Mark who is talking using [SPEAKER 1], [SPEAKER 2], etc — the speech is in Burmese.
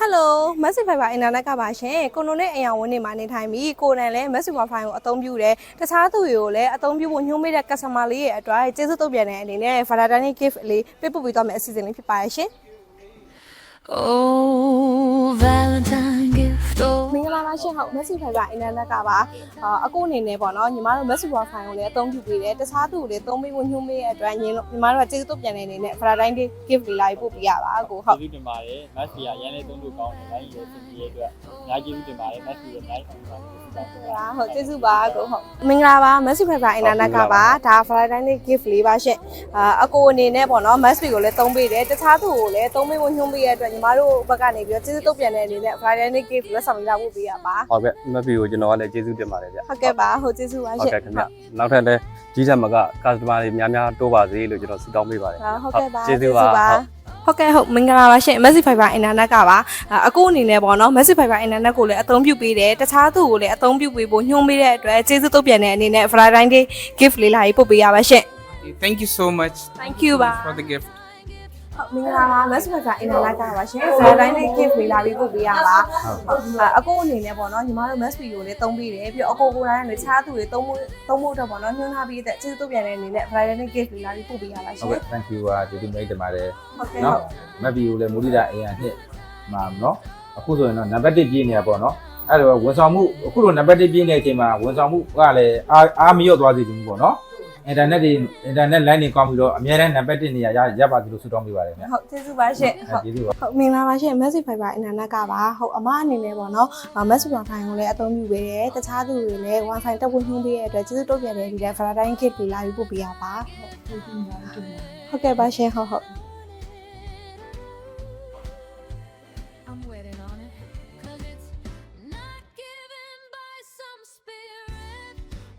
[SPEAKER 1] Hello မက်ဆေ့ဖိုင်ဘာအင်တာနက်ကပါရှင်ကိုနိုနဲ့အရာဝန်နေမှာနေထိုင်ပြီးကိုနန်လည်းမက်ဆေ့ဖိုင်ကိုအသုံးပြုတယ်တခြားသူတွေကိုလည်းအသုံးပြုဖို့ညှိုးမိတဲ့ customer လေးရဲ့အတွက်ကျေးဇူးတုံ့ပြန်တဲ့အနေနဲ့ Valentine gift လေးပေးပို့ပေးသွားမယ့်အစီအစဉ်လေးဖြစ်ပါရဲ့ရှင်
[SPEAKER 2] Oh Valentine gift
[SPEAKER 1] မင်္ဂလာပါရှင်ဟုတ်မက်ဆေ့ဖိုင်ဘာအင်တာနက်ကပါအခုအနေနဲ့ပေါ့နော်ညီမတို့မက်ဆေ့ဖိုင်ကိုလည်းအသုံးပြုပေးတယ်တခြားသူကိုလည်းသုံးပေးဖို့ညှိုးမိတဲ့အတွက်ညီမတို့ကကျေးဇူးတုံ့ပြန်တဲ့အနေနဲ့ Valentine gift လေးလာပို့ပေးရပါကိုဟုတ်
[SPEAKER 3] ကျေးဇူးတင်ပါတယ်မက်ဆီကရန်လေးသုံးလို့ကောင်းတယ်တိုင်းရဲ့စင်ကြီးရဲ့အတွက်အများကြီးကျေးဇူးတင်ပါတယ်မက်ဆီရဲ့နိုင်ဆောင်ပါ
[SPEAKER 1] ဟုတ်ကျေးဇူးပါကိုဟုတ်မင်္ဂလာပါမက်ဆေ့ဖိုင်ဘာအင်တာနက်ကပါဒါ Valentine gift လေးပါရှင်အကိုအနေနဲ့ပေါ့နော်မက်ဆေ့ကိုလည်းသုံးပေးတယ်တခြားသူကိုလည်းသုံးပေးဖို့ညှိုးပေးရတဲ့အတွက်ညီမတို့ဘက်ကနေပြီးတော့ကျေးဇူးတုံ့ပြန်တဲ့အနေနဲ့ Valentine gift လက်ဆောင်လေးလာပို့ပေးရပါ
[SPEAKER 4] ဟုတ်ကဲ့မက်ဖီကိုကျွန်တော်ကလည်းကျေးဇူးတင်ပါတယ်ဗျ
[SPEAKER 1] ဟုတ်ကဲ့ပါဟုတ်ကျေးဇူးပါ
[SPEAKER 4] ဟုတ်
[SPEAKER 1] ရှင်
[SPEAKER 4] ကဲ့ခင်ဗျနောက်ထပ်လည်းကြီးချက်မက customer တွေများများတိုးပါစေလို့ကျွန်တော်ဆုတောင်းပေးပါတယ်
[SPEAKER 1] ဟုတ်ကဲ့ပါ
[SPEAKER 4] ကျေးဇူးပါ
[SPEAKER 1] ဟုတ်ကဲ့ဟုတ်မင်္ဂလာပါရှင်မက်ဆေ့ဖိုင်ဘာအင်တာနက်ကပါအခုအနေနဲ့ပေါ့နော်မက်ဆေ့ဖိုင်ဘာအင်တာနက်ကိုလည်းအသုံးပြုပေးတယ်တခြားသူကိုလည်းအသုံးပြုပေးဖို့ညှိုးပေးတဲ့အတွက်ကျေးဇူးတုံ့ပြန်တဲ့အနေနဲ့ Valentine gift လေးလာရေးပို့ပေးရပါရှင်
[SPEAKER 5] Thank you so much.
[SPEAKER 1] Thank you ပါ
[SPEAKER 5] for the gift.
[SPEAKER 1] မင်္ဂလာပါမက်ဆေ့ဖိုင်ဘာအင်တာနက်ကပါရှင် Valentine gift လေးလာပြီးပို့ပေးရပါအခုအနေနဲ့ပေါ့နော်ညီမတို့ mess ကိုလည်းသုံးပေးတယ်ပြီးတော့အကိုကိုယ်တိုင်လည်းတခြားသူတွေသုံးဖို့အတွက်ပေါ့နော်ညွှန်းထားပြီးတဲ့ကျေးဇူးတုံ့ပြန်တဲ့အနေနဲ့ Valentine gift လေးလာပြီးပို့ပေးရပါရှင်
[SPEAKER 6] ဟုတ်ကဲ့ thank you ပါကျေးဇူးမိတ်တင်ပါတယ်
[SPEAKER 1] ဟုတ်ကဲ့
[SPEAKER 6] เนาะမက်ဘီကိုလည်းမူရိတာအင်အားနှစ်မှာเนาะအခုဆိုရင်တော့နံပါတ်1ပြည့်နေတာပေါ့เนาะအဲ့တော့ဝန်ဆောင်မှုအခုလိုနံပါတ်1ပြည့်နေတဲ့အချိန်မှာဝန်ဆောင်မှုကလည်းအားမလျော့သွားစေချင်ဘူးပေါ့เนาะအင်တာနက် line တွေကောင်းပြီးတော့အများနဲ့နံပါတ်1နေရာရပါသလိုဆုတောင်းပေးပါတယ်ခင်ဗျ
[SPEAKER 1] ဟုတ်ကျေးဇူးပါရှင်ဟုတ်
[SPEAKER 6] ကျေးဇူးပါ
[SPEAKER 1] ဟုတ်မင်္ဂလာပါရှင် message fiber အင်တာနက်ကပါဟုတ်အမအနေနဲ့ပေါ့နော် message fiber ကိုလည်းအသုံးပြုပေးတယ်တခြားသူတွေလည်း wifi တက်ဖို့ညွှန်းပေးရတဲ့အတွက်ကျေးဇူးတုံ့ပြန်တဲ့ဒီတဲ့ Valentine gift လေးလာပြီးပို့ပေးရပါဟုတ်ကဲ့ပါရှင်ဟုတ်